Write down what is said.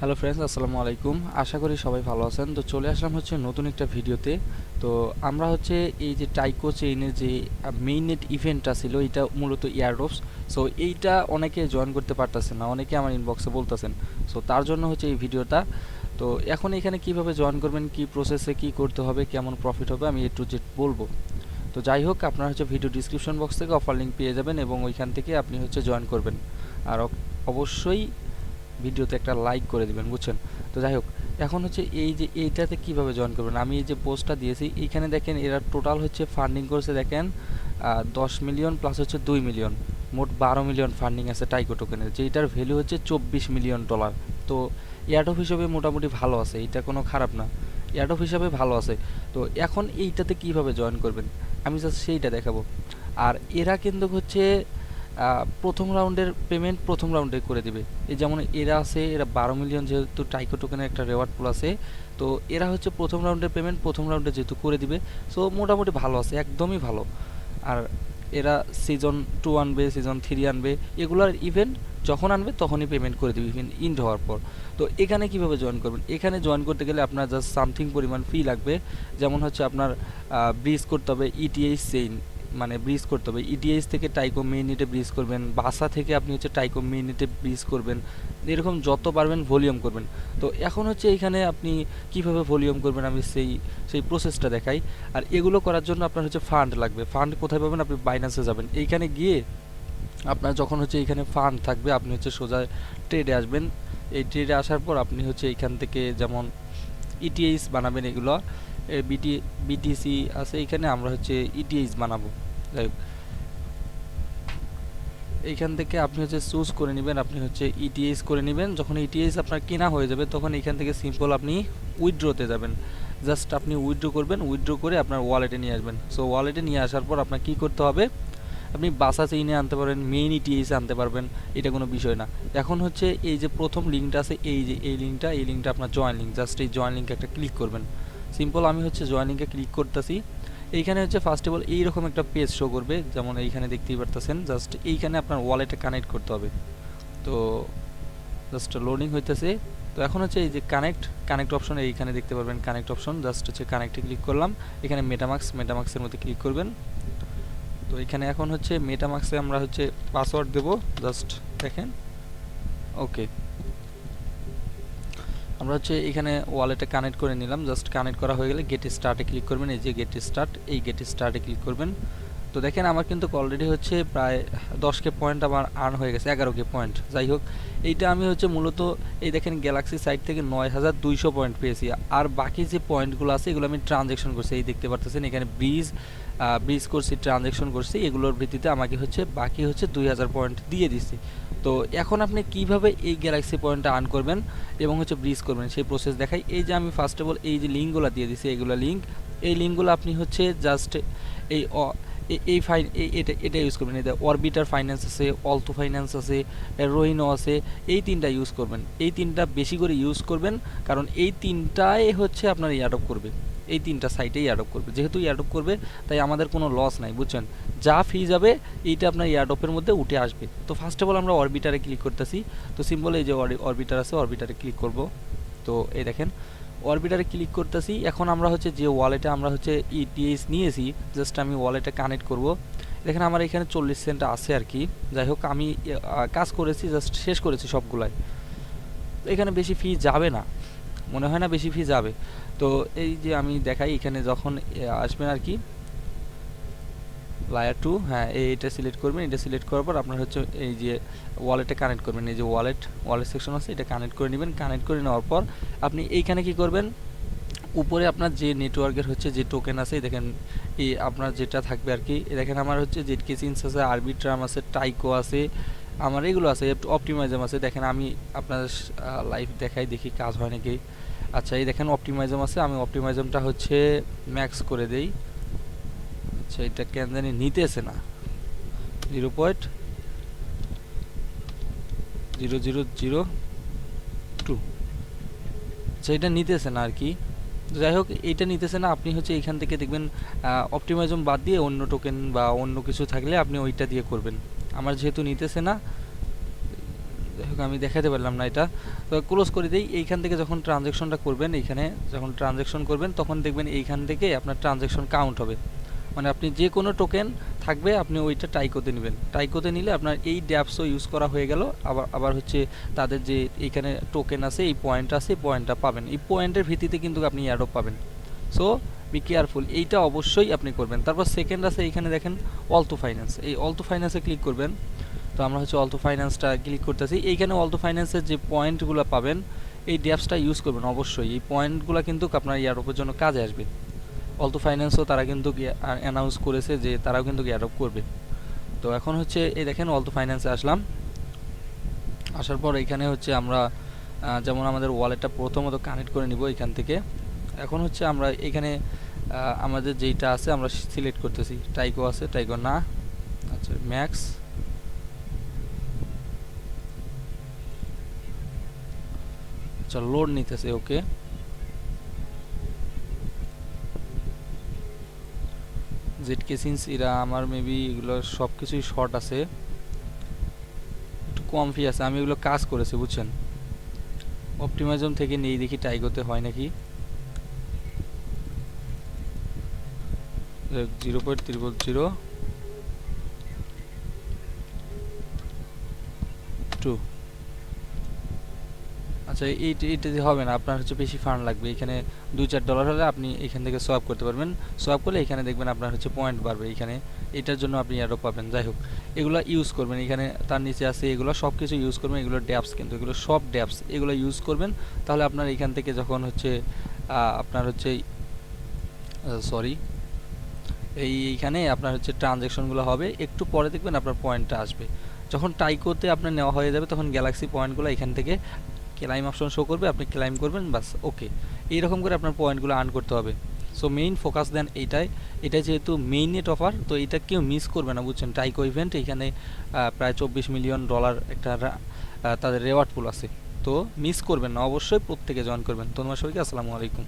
Hello friends, আসসালামু আলাইকুম। আশা করি সবাই ভালো আছেন। তো চলে আসলাম হচ্ছে নতুন একটা ভিডিওতে। তো আমরা হচ্ছে এই যে টাইকো চেইনের যে মেইন ইভেন্টটা ছিল, এটা মূলত এয়ারড্রপস। সো এইটা অনেকে জয়েন করতে পারতেছেন না, অনেকে আমার ইনবক্সে বলতেছেন। সো তার জন্য হচ্ছে এই ভিডিওটা। তো এখন এখানে কিভাবে জয়েন করবেন, কি প্রসেসে কি করতে হবে, কেমন প্রফিট হবে, আমি একটু যে বলবো। তো যাই হোক, আপনারা হচ্ছে ভিডিও ডিসক্রিপশন বক্স থেকে অফার লিঙ্ক পেয়ে যাবেন এবং ওইখান থেকে আপনি হচ্ছে জয়েন করবেন। আর অবশ্যই ভিডিওতে একটা লাইক করে দিবেন, বুঝছেন? তো যাই হোক, এখন হচ্ছে এই যে এইটাতে কিভাবে জয়েন করবেন, আমি এই যে পোস্টটা দিয়েছি এইখানে দেখেন এরা টোটাল হচ্ছে ফান্ডিং করছে দেখেন 10 মিলিয়ন প্লাস হচ্ছে 2 মিলিয়ন, মোট 12 মিলিয়ন ফান্ডিং আছে টাইকো টোকেনের, যেটার ভ্যালু হচ্ছে $24 মিলিয়ন। তো এয়ারড্রপ হিসেবে মোটামুটি ভালো আছে, এটা কোনো খারাপ না, এয়ারড্রপ হিসাবে ভালো আছে। তো এখন এইটাতে কিভাবে জয়েন করবেন আমি জাস্ট সেইটা দেখাবো। আর এরা কিন্তু হচ্ছে প্রথম রাউন্ডের পেমেন্ট প্রথম রাউন্ডে করে দিবে। এই যেমন এরা আছে, এরা 12 মিলিয়ন, যেহেতু টাইকো টোকেনের একটা রেওয়ার্ড পুল আছে, তো এরা হচ্ছে প্রথম রাউন্ডের পেমেন্ট প্রথম রাউন্ডে যেহেতু করে দিবে, সো মোটামুটি ভালো আছে, একদমই ভালো। আর এরা সিজন 2 আনবে, সিজন 3 আনবে, এগুলোর ইভেন্ট যখন আনবে তখনই পেমেন্ট করে দেবে ইভেন্ট ইন্ড হওয়ার পর। তো এখানে কিভাবে জয়েন করবেন, এখানে জয়েন করতে গেলে আপনার জাস্ট সামথিং পরিমাণ ফি লাগবে। যেমন হচ্ছে আপনার ব্রিজ করতে হবে ইটিএইচ চেইন, মানে ব্রিজ করতে হবে ইটিএইচ থেকে টাইকো মিনিটে ব্রিজ করবেন, বাসা থেকে আপনি হচ্ছে টাইকো মিনিটে ব্রিজ করবেন, এরকম যত পারবেন ভলিউম করবেন। তো এখন হচ্ছে এখানে আপনি কিভাবে ভলিউম করবেন আমি সেই প্রসেসটা দেখাই। আর এগুলো করার জন্য আপনার হচ্ছে ফান্ড লাগবে। ফান্ড কোথায় পাবেন, আপনি বাইন্যান্সে যাবেন, এইখানে গিয়ে আপনার যখন হচ্ছে এইখানে ফান্ড থাকবে আপনি হচ্ছে সোজা ট্রেডে আসবেন। এই ট্রেডে আসার পর আপনি হচ্ছে এইখান থেকে যেমন ইটিএইচ বানাবেন, এগুলো বিটিসি আছে এইখানে, আমরা হচ্ছে ইটিএইচ বানাবো। যাই হোক, এইখান থেকে আপনি হচ্ছে চুজ করে নেবেন, আপনি হচ্ছে ইটিএইচ করে নেবেন। যখন ইটিএইচ আপনার কেনা হয়ে যাবে তখন এইখান থেকে সিম্পল আপনি উইথড্রোতে যাবেন। জাস্ট আপনি উইথড্রো করবেন, উইথড্রো করে আপনার ওয়ালেটে নিয়ে আসবেন। সো ওয়ালেটে নিয়ে আসার পর আপনার কী করতে হবে, আপনি বাসা চেইনে আনতে পারেন, মেইন ইটিএইচে আনতে পারবেন, এটা কোনো বিষয় না। এখন হচ্ছে এই যে প্রথম লিঙ্কটা আছে, এই যে এই লিঙ্কটা আপনার জয়েন লিঙ্ক, জাস্ট এই জয়েন লিঙ্কে একটা ক্লিক করবেন। সিম্পল আমি হচ্ছে জয়েন লিঙ্কে ক্লিক করতেছি। এইখানে হচ্ছে ফার্স্ট অফ অল এইরকম একটা পেজ শো করবে, যেমন এইখানে দেখতেই পারতেছেন। জাস্ট এইখানে আপনার ওয়ালেটে কানেক্ট করতে হবে। তো জাস্ট লোডিং হইতেছে। তো এখন হচ্ছে এই যে কানেক্ট অপশন, এইখানে দেখতে পারবেন কানেক্ট অপশন, জাস্ট হচ্ছে কানেক্টে ক্লিক করলাম। এখানে মেটামাক্সের মধ্যে ক্লিক করবেন। তো এখানে এখন হচ্ছে মেটামাক্সে আমরা হচ্ছে পাসওয়ার্ড দেব, জাস্ট দেখেন। ওকে, আমরা হচ্ছে এখানে ওয়ালেটে কানেক্ট করে নিলাম। জাস্ট কানেক্ট করা হয়ে গেলে গেট স্টার্টে ক্লিক করবেন, এই যে গেট স্টার্ট, এই গেট স্টার্টে ক্লিক করবেন। তো দেখেন আমার কিন্তু অলরেডি হচ্ছে প্রায় 10K পয়েন্ট আমার আর্ন হয়ে গেছে, 11K পয়েন্ট। যাই হোক, এইটা আমি হচ্ছে মূলত এই দেখেন গ্যালাক্সি সাইট থেকে 9200 পয়েন্ট পেয়েছি। আর বাকি যে পয়েন্টগুলো আছে এগুলো আমি ট্রানজ্যাকশন করছি, এই দেখতে পারতেছেন এখানে ব্রিজ করছি, ট্রানজ্যাকশন করছি, এগুলোর ভিত্তিতে আমাকে হচ্ছে বাকি হচ্ছে 2000 পয়েন্ট দিয়ে দিচ্ছি। তো এখন আপনি কিভাবে এই গ্যালাক্সি পয়েন্টটা আর্ন করবেন এবং হচ্ছে ব্রিজ করবেন সেই প্রসেস দেখাই। এই যে আমি ফার্স্ট অফ অল এই যে লিঙ্কগুলো দিয়ে দিছি, এগুলো লিঙ্ক, এই লিঙ্কগুলো আপনি হচ্ছে জাস্ট এই এটা ইউজ করবেন। এই অরবিটার ফাইন্যান্স আছে, অলতো ফাইন্যান্স আছে, রোহিনো আছে, এই তিনটা ইউজ করবেন। এই তিনটা বেশি করে ইউজ করবেন, কারণ এই তিনটাই হচ্ছে আপনার অ্যাডপ্ট করবে, এই তিনটা সাইটেই অ্যাডপ্ট করবে। যেহেতু অ্যাডপ্ট করবে তাই আমাদের কোনো লস নাই, বুঝছেন? যা ফি যাবে এইটা আপনার এয়ারড্রপের মধ্যে উঠে আসবে। তো ফার্স্ট অফ অল আমরা অরবিটারে ক্লিক করতেছি। তো সিম্পল এই যে অরবিটার আছে, অরবিটারে ক্লিক করব। তো এই দেখেন অরবিটারে ক্লিক করতেছি। এখন আমরা হচ্ছে যে ওয়ালেটে আমরা হচ্ছে ইটিএইচ নিয়েছি, জাস্ট আমি ওয়ালেটে কানেক্ট করব। দেখেন আমার এখানে 40 সেন্ট আছে আর কি। যাই হোক, আমি কাজ করেছি, জাস্ট শেষ করেছি সবগুলাই। এখানে বেশি ফি যাবে না, মনে হয় না বেশি ফি যাবে। তো এই যে আমি দেখাই, এখানে যখন আসবেন আর কি লায়ার 2, হ্যাঁ এইটা সিলেক্ট করবেন। এটা সিলেক্ট করার পর আপনার হচ্ছে এই যে ওয়ালেটে কানেক্ট করবেন, এই যে ওয়ালেট সেকশন আছে, এটা কানেক্ট করে নেবেন। কানেক্ট করে নেওয়ার পর আপনি এইখানে কি করবেন, উপরে আপনার যে নেটওয়ার্কের হচ্ছে যে টোকেন আছে, দেখেন এই আপনার যেটা থাকবে আর কি। দেখেন আমার হচ্ছে জেডকে সিন্স আছে, আরবিট্রাম আছে, টাইকো আছে, আমার এগুলো আছে, অপটিমাইজম আছে। দেখেন আমি আপনার লাইভ দেখাই, দেখি কাজ হয় নাকি। আচ্ছা, এই দেখেন অপটিমাইজম আছে, আমি অপটিমাইজমটা হচ্ছে ম্যাক্স করে দেই। আচ্ছা, এটা কেন জানি নিতেছে না, 0.0002, আচ্ছা এটা নিতেছে না আর কি। যাই হোক, এইটা নিতেছে না, আপনি হচ্ছে এইখান থেকে দেখবেন অপটিমাইজম বাদ দিয়ে অন্য টোকেন বা অন্য কিছু থাকলে আপনি ওইটা দিয়ে করবেন। আমার যেহেতু নিতেছে না, আমি দেখাতে পারলাম না এটা, তো ক্লোজ করে দিই। এইখান থেকে যখন ট্রানজ্যাকশনটা করবেন, এইখানে যখন ট্রানজ্যাকশন করবেন তখন দেখবেন এইখান থেকে আপনার ট্রানজ্যাকশন কাউন্ট হবে। মানে আপনি যে কোনো টোকেন থাকবে আপনি ওইটা টাইকোতে নেবেন, টাইকোতে নিলে আপনার এই ড্যাপসও ইউজ করা হয়ে গেল। আবার হচ্ছে তাদের যে এইখানে টোকেন আছে, এই পয়েন্ট আছে, এই পয়েন্টটা পাবেন, এই পয়েন্টের ভিত্তিতে কিন্তু আপনি এয়ারড্রপ পাবেন। সো বি কেয়ারফুল, এইটা অবশ্যই আপনি করবেন। তারপর সেকেন্ড আছে এইখানে দেখেন অলতো ফাইন্যান্স, এই অলতো ফাইন্যান্সে ক্লিক করবেন। তো আমরা হচ্ছে অলতো ফাইন্যান্সটা ক্লিক করতেছি। এইখানে অলতো ফাইন্যান্সের যে পয়েন্টগুলো পাবেন এই ড্যাপসটা ইউজ করবেন অবশ্যই, এই পয়েন্টগুলো কিন্তু আপনার এয়ারড্রপের জন্য কাজে আসবে। অলতো ফাইন্যান্সও তারা কিন্তু অ্যানাউন্স করেছে যে তারাও কিন্তু এয়ারড্রপ করবে। তো এখন হচ্ছে এই দেখেন অলতো ফাইন্যান্সে আসলাম, আসার পর এখানে হচ্ছে আমরা যেমন আমাদের ওয়ালেটটা প্রথমত কানেক্ট করে নিব এখান থেকে। এখন হচ্ছে আমরা এখানে আমাদের যেইটা আছে আমরা সিলেক্ট করতেছি, টাইকো আছে, টাইকো না, আচ্ছা ম্যাক্স, আচ্ছা লোড নিতেছে, ওকে। জেডকে সিন্স এরা আমার মেবি এগুলো সব কিছুই শর্ট আছে, একটু কম ফি আছে, আমি এগুলো কাজ করেছি বুঝছেন। অপটিমাইজম থেকে নেই, দেখি টাইগোতে হয় নাকি। 0.002। আচ্ছা এইটা দিয়ে হবে না, আপনার হচ্ছে বেশি ফান্ড লাগবে। এখানে $2-4 হলে আপনি এখান থেকে সোয়াপ করতে পারবেন। সোয়াপ করলে এখানে দেখবেন আপনার হচ্ছে পয়েন্ট বাড়বে এখানে, এটার জন্য আপনি এয়ারড্রপ পাবেন। যাই হোক, এগুলো ইউজ করবেন, এখানে তার নিচে আছে এগুলো সব কিছু ইউজ করবেন। এগুলো ড্যাপস, কিন্তু এগুলো সব ড্যাপস, এগুলো ইউজ করবেন। তাহলে আপনার এখান থেকে যখন হচ্ছে আপনার হচ্ছে সরি এইখানে আপনার হচ্ছে ট্রানজ্যাকশনগুলো হবে, একটু পরে দেখবেন আপনার পয়েন্টটা আসবে। যখন টাইকোতে আপনার নেওয়া হয়ে যাবে তখন গ্যালাক্সি পয়েন্টগুলো এখান থেকে ক্লাইম অপশন শো করবে, আপনি ক্লাইম করবেন, বাস ওকে। এইরকম করে আপনার পয়েন্টগুলো আর্ন করতে হবে। সো মেইন ফোকাস দেন এইটাই, এটা যেহেতু মেইন নেট অফার, তো এটা কেউ মিস করবে না বুঝছেন। টাইকো ইভেন্ট এখানে প্রায় $24 মিলিয়ন একটা তাদের রেওয়ার্ড পুল আছে, তো মিস করবেন না, অবশ্যই প্রত্যেকে জয়েন করবেন। ধন্যবাদ সবাইকে, আসসালামু আলাইকুম।